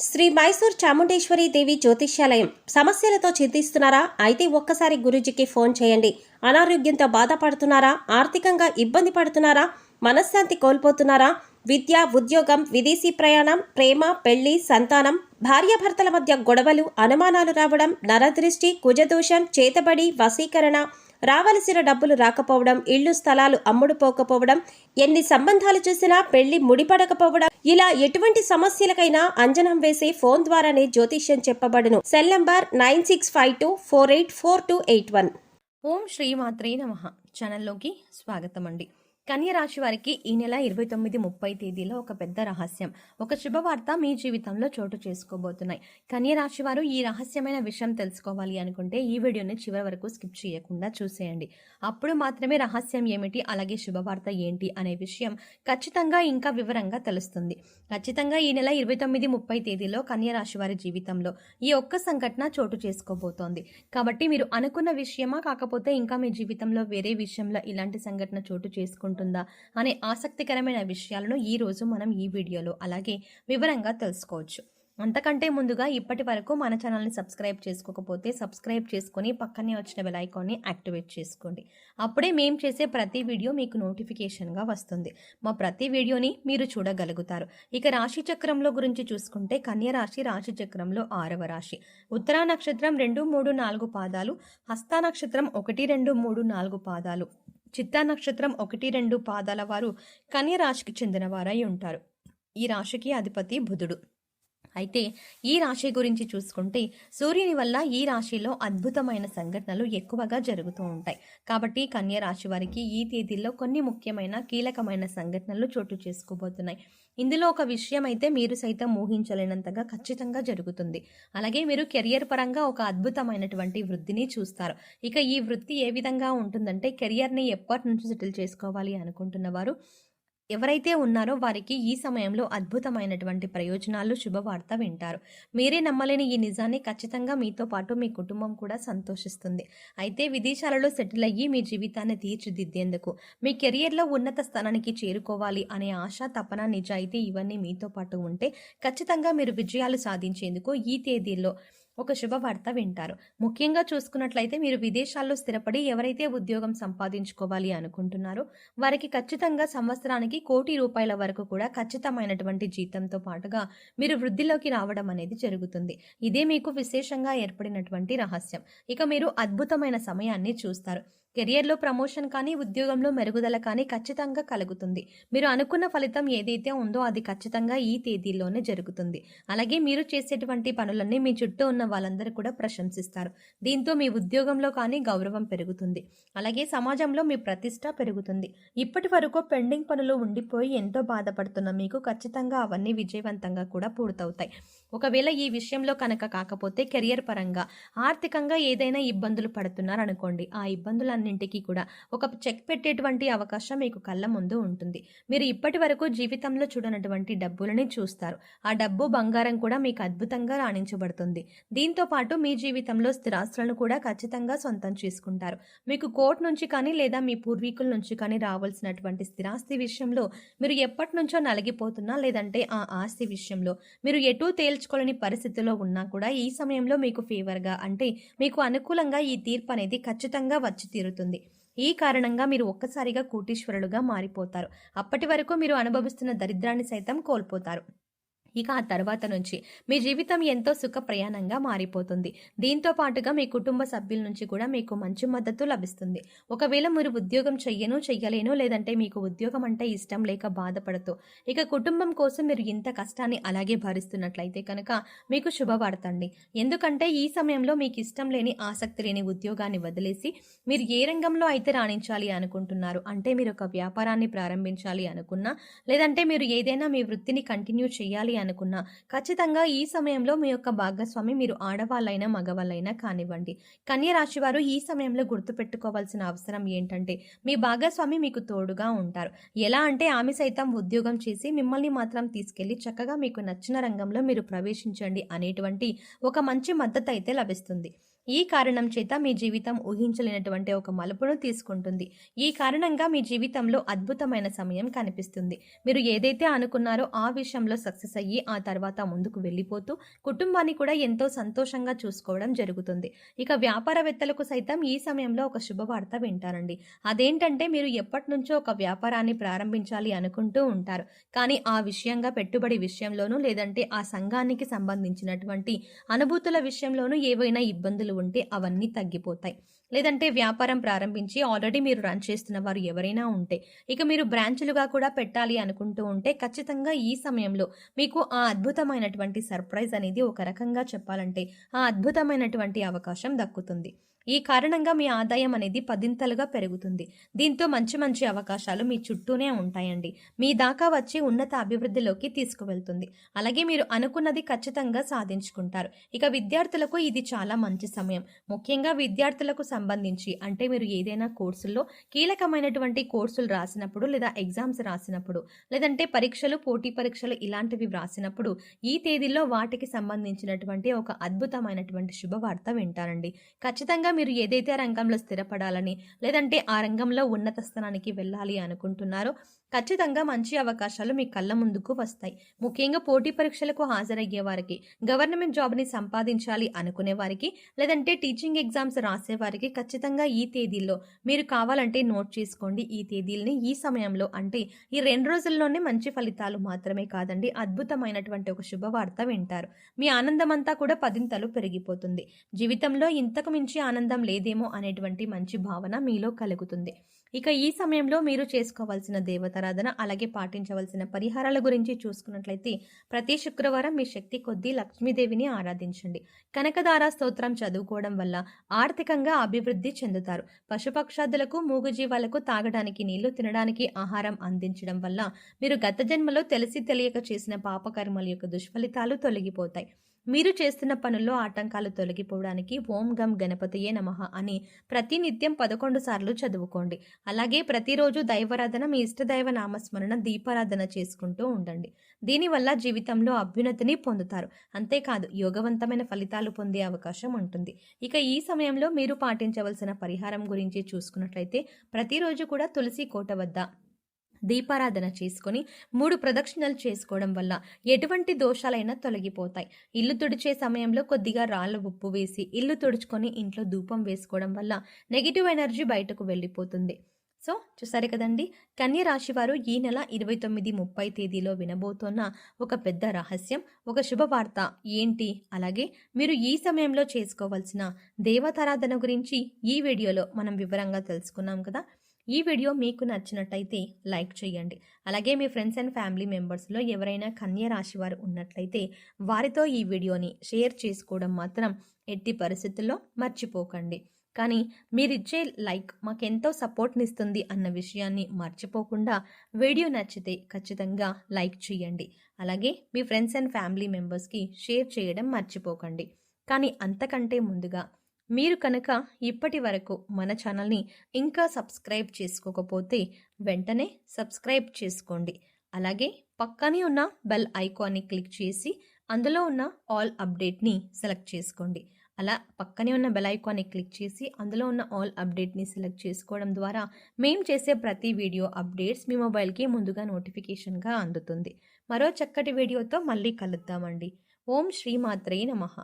శ్రీ మైసూర్ చాముండేశ్వరి దేవి జ్యోతిష్యాలయం. సమస్యలతో చింతిస్తున్నారా? అయితే ఒక్కసారి గురూజీకి ఫోన్ చేయండి. అనారోగ్యంతో బాధపడుతున్నారా? ఆర్థికంగా ఇబ్బంది పడుతున్నారా? మనశ్శాంతి కోల్పోతున్నారా? విద్య, ఉద్యోగం, విదేశీ ప్రయాణం, ప్రేమ, పెళ్లి, సంతానం, భార్యాభర్తల మధ్య గొడవలు, అనుమానాలు రావడం, నరదృష్టి, కుజదోషం, చేతబడి, వశీకరణ, రావలసిన డబ్బులు రాకపోవడం, ఇళ్లు స్థలాలు అమ్ముడుపోకపోవడం, ఎన్ని సంబంధాలు చూసినా పెళ్లి ముడిపడకపోవడం, ఇలా ఎటువంటి సమస్యలకైనా అంజనం వేసి ఫోన్ ద్వారానే జ్యోతిష్యం చెప్పబడును. Cell number 9652484281. ఓం శ్రీమాత్రే నమః. ఛానల్లోకి స్వాగతం అండి. కన్య రాశి వారికి ఈ నెల 29-30 తేదీలో ఒక పెద్ద రహస్యం, ఒక శుభవార్త మీ జీవితంలో చోటు చేసుకోబోతున్నాయి. కన్య రాశి వారు ఈ రహస్యమైన విషయం తెలుసుకోవాలి అనుకుంటే ఈ వీడియోని చివరి వరకు స్కిప్ చేయకుండా చూసేయండి. అప్పుడు మాత్రమే రహస్యం ఏమిటి, అలాగే శుభవార్త ఏంటి అనే విషయం ఖచ్చితంగా ఇంకా వివరంగా తెలుస్తుంది. ఖచ్చితంగా ఈ నెల 29-30 తేదీలో కన్య రాశి వారి జీవితంలో ఈ ఒక్క సంఘటన చోటు చేసుకోబోతోంది. కాబట్టి మీరు అనుకున్న విషయమా, కాకపోతే ఇంకా మీ జీవితంలో వేరే విషయంలో ఇలాంటి సంఘటన చోటు చేసుకుంటుందా అనే ఆసక్తికరమైన విషయాలను ఈ రోజు మనం ఈ వీడియోలో అలాగే వివరంగా తెలుసుకోవచ్చు. అంతకంటే ముందుగా ఇప్పటి వరకు మన ఛానల్ని సబ్స్క్రైబ్ చేసుకోకపోతే సబ్స్క్రైబ్ చేసుకొని పక్కనే వచ్చిన బెల్ ఐకాన్ని యాక్టివేట్ చేసుకోండి. అప్పుడే మేము చేసే ప్రతి వీడియో మీకు నోటిఫికేషన్గా వస్తుంది. మా ప్రతి వీడియోని మీరు చూడగలుగుతారు. ఇక రాశి చక్రంలో గురించి చూసుకుంటే కన్య రాశి రాశి చక్రంలో 6వ రాశి. ఉత్తరా నక్షత్రం 2, 3, 4 పాదాలు, హస్త నక్షత్రం 1, 2, 3, 4 పాదాలు, చిత్తా నక్షత్రం 1, 2 పాదాల వారు కన్య రాశికి చెందిన వారై ఉంటారు. ఈ రాశికి అధిపతి బుధుడు. అయితే ఈ రాశి గురించి చూసుకుంటే సూర్యుని వల్ల ఈ రాశిలో అద్భుతమైన సంఘటనలు ఎక్కువగా జరుగుతూ ఉంటాయి. కాబట్టి కన్య రాశి వారికి ఈ తేదీల్లో కొన్ని ముఖ్యమైన కీలకమైన సంఘటనలు చోటు చేసుకోబోతున్నాయి. ఇందులో ఒక విషయం అయితే మీరు సైతం ఊహించలేనంతగా ఖచ్చితంగా జరుగుతుంది. అలాగే మీరు కెరియర్ పరంగా ఒక అద్భుతమైనటువంటి వృద్ధిని చూస్తారు. ఇక ఈ వృత్తి ఏ విధంగా ఉంటుందంటే, కెరియర్ని ఎప్పటి నుంచి సెటిల్ చేసుకోవాలి అనుకుంటున్న వారు ఎవరైతే ఉన్నారో వారికి ఈ సమయంలో అద్భుతమైనటువంటి ప్రయోజనాలు, శుభవార్త వింటారు. మీరే నమ్మలేని ఈ నిజాన్ని ఖచ్చితంగా మీతో పాటు మీ కుటుంబం కూడా సంతోషిస్తుంది. అయితే విదేశాలలో సెటిల్ అయ్యి మీ జీవితాన్ని తీర్చిదిద్దేందుకు, మీ కెరియర్లో ఉన్నత స్థానానికి చేరుకోవాలి అనే ఆశ, తపన, నిజాయితీ ఇవన్నీ మీతో పాటు ఉంటే ఖచ్చితంగా మీరు విజయాలు సాధించేందుకు ఈ తేదీల్లో ఒక శుభవార్త వింటారు. ముఖ్యంగా చూసుకున్నట్లయితే మీరు విదేశాల్లో స్థిరపడి ఎవరైతే ఉద్యోగం సంపాదించుకోవాలి అనుకుంటున్నారో వారికి ఖచ్చితంగా సంవత్సరానికి ₹1,00,00,000 వరకు కూడా ఖచ్చితమైనటువంటి జీతంతో పాటుగా మీరు వృద్ధిలోకి రావడం అనేది జరుగుతుంది. ఇదే మీకు విశేషంగా ఏర్పడినటువంటి రహస్యం. ఇక మీరు అద్భుతమైన సమయాన్ని చూస్తారు. కెరియర్లో ప్రమోషన్ కానీ, ఉద్యోగంలో మెరుగుదల కానీ ఖచ్చితంగా కలుగుతుంది. మీరు అనుకున్న ఫలితం ఏదైతే ఉందో అది ఖచ్చితంగా ఈ తేదీల్లోనే జరుగుతుంది. అలాగే మీరు చేసేటువంటి పనులన్నీ మీ చుట్టూ ఉన్న వాళ్ళందరూ కూడా ప్రశంసిస్తారు. దీంతో మీ ఉద్యోగంలో కానీ గౌరవం పెరుగుతుంది. అలాగే సమాజంలో మీ ప్రతిష్ట పెరుగుతుంది. ఇప్పటి వరకు పెండింగ్ పనులు ఉండిపోయి ఎంతో బాధపడుతున్న మీకు ఖచ్చితంగా అవన్నీ విజయవంతంగా కూడా పూర్తవుతాయి. ఒకవేళ ఈ విషయంలో కనుక కాకపోతే కెరియర్ పరంగా, ఆర్థికంగా ఏదైనా ఇబ్బందులు పడుతున్నారనుకోండి, ఆ ఇబ్బందులన్నింటికీ కూడా ఒక చెక్ పెట్టేటువంటి అవకాశం మీకు కళ్ళ ముందు ఉంటుంది. మీరు ఇప్పటి వరకు జీవితంలో చూడనటువంటి డబ్బులని చూస్తారు. ఆ డబ్బు, బంగారం కూడా మీకు అద్భుతంగా రాణించబడుతుంది. దీంతో పాటు మీ జీవితంలో స్థిరాస్తులను కూడా ఖచ్చితంగా సొంతం చేసుకుంటారు. మీకు కోర్టు నుంచి కానీ లేదా మీ పూర్వీకుల నుంచి కానీ రావాల్సినటువంటి స్థిరాస్తి విషయంలో మీరు ఎప్పటి నుంచో నలిగిపోతున్నా, లేదంటే ఆ ఆస్తి విషయంలో మీరు ఎటూ తేల్చుకోలేని పరిస్థితిలో ఉన్నా కూడా ఈ సమయంలో మీకు ఫేవర్గా, అంటే మీకు అనుకూలంగా ఈ తీర్పు అనేది ఖచ్చితంగా వచ్చి తీరుతుంది. ఈ కారణంగా మీరు ఒక్కసారిగా కోటీశ్వరులుగా మారిపోతారు. అప్పటి వరకు మీరు అనుభవిస్తున్న దరిద్రాన్ని సైతం కోల్పోతారు. ఇక ఆ తర్వాత నుంచి మీ జీవితం ఎంతో సుఖ ప్రయాణంగా మారిపోతుంది. దీంతో పాటుగా మీ కుటుంబ సభ్యుల నుంచి కూడా మీకు మంచి మద్దతు లభిస్తుంది. ఒకవేళ మీరు ఉద్యోగం చెయ్యలేను, లేదంటే మీకు ఉద్యోగం అంటే ఇష్టం లేక బాధపడుతూ ఇక కుటుంబం కోసం మీరు ఇంత కష్టాన్ని అలాగే భరిస్తున్నట్లయితే కనుక మీకు శుభవార్త అండి. ఎందుకంటే ఈ సమయంలో మీకు ఇష్టం లేని, ఆసక్తి లేని ఉద్యోగాన్ని వదిలేసి మీరు ఏ రంగంలో అయితే రాణించాలి అనుకుంటున్నారు, అంటే మీరు ఒక వ్యాపారాన్ని ప్రారంభించాలి అనుకున్నా, లేదంటే మీరు ఏదైనా మీ వృత్తిని కంటిన్యూ చేయాలి అనుకున్నా, ఖచ్చితంగా ఈ సమయంలో మీ యొక్క భాగస్వామి, మీరు ఆడవాళ్ళైనా మగవాళ్ళైనా కానివ్వండి, కన్య రాశి వారు ఈ సమయంలో గుర్తుపెట్టుకోవాల్సిన అవసరం ఏంటంటే మీ భాగస్వామి మీకు తోడుగా ఉంటారు. ఎలా అంటే ఆమె సైతం ఉద్యోగం చేసి మిమ్మల్ని మాత్రం తీసుకెళ్లి చక్కగా మీకు నచ్చిన రంగంలో మీరు ప్రవేశించండి అనేటువంటి ఒక మంచి మద్దతు అయితే లభిస్తుంది. ఈ కారణం చేత మీ జీవితం ఊహించలేనటువంటి ఒక మలుపును తీసుకుంటుంది. ఈ కారణంగా మీ జీవితంలో అద్భుతమైన సమయం కనిపిస్తుంది. మీరు ఏదైతే అనుకున్నారో ఆ విషయంలో సక్సెస్ అయ్యి ఆ తర్వాత ముందుకు వెళ్ళిపోతూ కుటుంబాన్ని కూడా ఎంతో సంతోషంగా చూసుకోవడం జరుగుతుంది. ఇక వ్యాపారవేత్తలకు సైతం ఈ సమయంలో ఒక శుభవార్త వింటారండి. అదేంటంటే మీరు ఎప్పటి నుంచో ఒక వ్యాపారాన్ని ప్రారంభించాలి అనుకుంటూ ఉంటారు. కానీ ఆ విషయంగా పెట్టుబడి విషయంలోనూ లేదంటే ఆ సంఘానికి సంబంధించినటువంటి అనుభూతుల విషయంలోనూ ఏవైనా ఇబ్బందులు ఉంటే అవన్నీ తగ్గిపోతాయి. లేదంటే వ్యాపారం ప్రారంభించి ఆల్రెడీ మీరు రన్ చేస్తున్న వారు ఎవరైనా ఉంటే ఇక మీరు బ్రాంచులుగా కూడా పెట్టాలి అనుకుంటూ ఉంటే ఖచ్చితంగా ఈ సమయంలో మీకు ఆ అద్భుతమైనటువంటి సర్ప్రైజ్ అనేది ఒక రకంగా చెప్పాలంటే ఆ అద్భుతమైనటువంటి అవకాశం దక్కుతుంది. ఈ కారణంగా మీ ఆదాయం అనేది పదింతలుగా పెరుగుతుంది. దీంతో మంచి మంచి అవకాశాలు మీ చుట్టూనే ఉంటాయండి. మీ దాకా వచ్చి ఉన్నత అభివృద్ధిలోకి తీసుకువెళ్తుంది. అలాగే మీరు అనుకున్నది ఖచ్చితంగా సాధించుకుంటారు. ఇక విద్యార్థులకు ఇది చాలా మంచి సమయం. ముఖ్యంగా విద్యార్థులకు సంబంధించి అంటే మీరు ఏదైనా కోర్సుల్లో కీలకమైనటువంటి కోర్సులు రాసినప్పుడు లేదా ఎగ్జామ్స్ రాసినప్పుడు లేదంటే పరీక్షలు పోటీ పరీక్షలు ఇలాంటివి వ్రాసినప్పుడు ఈ తేదీల్లో వాటికి సంబంధించినటువంటి ఒక అద్భుతమైనటువంటి శుభవార్త వింటారండి. ఖచ్చితంగా మీరు ఏదైతే రంగంలో స్థిరపడాలని లేదంటే ఆ రంగంలో ఉన్నత స్థానానికి వెళ్ళాలి అనుకుంటున్నారో ఖచ్చితంగా మంచి అవకాశాలు మీ కళ్ళ ముందుకు వస్తాయి. ముఖ్యంగా పోటీ పరీక్షలకు హాజరయ్యే వారికి, గవర్నమెంట్ జాబ్ని సంపాదించాలి అనుకునే వారికి లేదంటే టీచింగ్ ఎగ్జామ్స్ రాసే వారికి ఖచ్చితంగా ఈ తేదీల్లో మీరు కావాలంటే నోట్ చేసుకోండి. ఈ తేదీల్ని ఈ సమయంలో అంటే ఈ 2 రోజుల్లోనే మంచి ఫలితాలు మాత్రమే కాదండి అద్భుతమైనటువంటి ఒక శుభవార్త వింటారు. మీ ఆనందం అంతా కూడా పదింతలు పెరిగిపోతుంది. జీవితంలో ఇంతకు మించి ఆనందం లేదేమో అనేటువంటి మంచి భావన మీలో కలుగుతుంది. ఇక ఈ సమయంలో మీరు చేసుకోవాల్సిన దేవతారాధన అలాగే పాటించవలసిన పరిహారాల గురించి చూసుకున్నట్లయితే ప్రతి శుక్రవారం మీ శక్తి కొద్దీ లక్ష్మీదేవిని ఆరాధించండి. కనకదార స్తోత్రం చదువుకోవడం వల్ల ఆర్థికంగా అభివృద్ధి చెందుతారు. పశుపక్షాదులకు మూగజీవాలకు తాగడానికి నీళ్లు తినడానికి ఆహారం అందించడం వల్ల మీరు గత జన్మలో తెలిసి తెలియక చేసిన పాపకర్మల యొక్క దుష్ఫలితాలు తొలగిపోతాయి. మీరు చేస్తున్న పనుల్లో ఆటంకాలు తొలగిపోవడానికి ఓం గం గణపతియే నమః అని ప్రతినిత్యం 11 సార్లు చదువుకోండి. అలాగే ప్రతిరోజు దైవారాధన మీ ఇష్టదైవ నామస్మరణ దీపారాధన చేసుకుంటూ ఉండండి. దీనివల్ల జీవితంలో అభ్యున్నతిని పొందుతారు. అంతేకాదు యోగవంతమైన ఫలితాలు పొందే అవకాశం ఉంటుంది. ఇక ఈ సమయంలో మీరు పాటించవలసిన పరిహారం గురించి చూసుకున్నట్లయితే ప్రతిరోజు కూడా తులసి కోట వద్ద దీపారాధన చేసుకొని 3 ప్రదక్షిణలు చేసుకోవడం వల్ల ఎటువంటి దోషాలైనా తొలగిపోతాయి. ఇల్లు తుడిచే సమయంలో కొద్దిగా రాళ్ళ ఉప్పు వేసి ఇల్లు తుడుచుకొని ఇంట్లో ధూపం వేసుకోవడం వల్ల నెగిటివ్ ఎనర్జీ బయటకు వెళ్ళిపోతుంది. సో చూసారు కదండి, కన్య రాశి వారు ఈ నెల 29, 30 తేదీలో వినబోతున్న ఒక పెద్ద రహస్యం, ఒక శుభవార్త ఏంటి, అలాగే మీరు ఈ సమయంలో చేసుకోవాల్సిన దేవతారాధన గురించి ఈ వీడియోలో మనం వివరంగా తెలుసుకున్నాం కదా. ఈ వీడియో మీకు నచ్చినట్టయితే లైక్ చేయండి. అలాగే మీ ఫ్రెండ్స్ అండ్ ఫ్యామిలీ మెంబర్స్లో ఎవరైనా కన్య రాశి వారు ఉన్నట్లయితే వారితో ఈ వీడియోని షేర్ చేసుకోవడం మాత్రం ఎట్టి పరిస్థితుల్లో మర్చిపోకండి. కానీ మీరిచ్చే లైక్ మాకెంతో సపోర్ట్నిస్తుంది అన్న విషయాన్ని మర్చిపోకుండా వీడియో నచ్చితే ఖచ్చితంగా లైక్ చేయండి. అలాగే మీ ఫ్రెండ్స్ అండ్ ఫ్యామిలీ మెంబర్స్కి షేర్ చేయడం మర్చిపోకండి. కానీ అంతకంటే ముందుగా మీరు కనుక ఇప్పటి వరకు మన ఛానల్ని ఇంకా సబ్స్క్రైబ్ చేసుకోకపోతే వెంటనే సబ్స్క్రైబ్ చేసుకోండి. అలాగే పక్కనే ఉన్న బెల్ ఐకాన్ని క్లిక్ చేసి అందులో ఉన్న ఆల్ అప్డేట్ని సెలెక్ట్ చేసుకోండి. అలా పక్కనే ఉన్న బెల్ ఐకాన్ని క్లిక్ చేసి అందులో ఉన్న ఆల్ అప్డేట్ని సెలెక్ట్ చేసుకోవడం ద్వారా మేము చేసే ప్రతి వీడియో అప్డేట్స్ మీ మొబైల్కి ముందుగా నోటిఫికేషన్గా అందుతుంది. మరో చక్కటి వీడియోతో మళ్ళీ కలుద్దామండి. ఓం శ్రీమాత్రే నమః.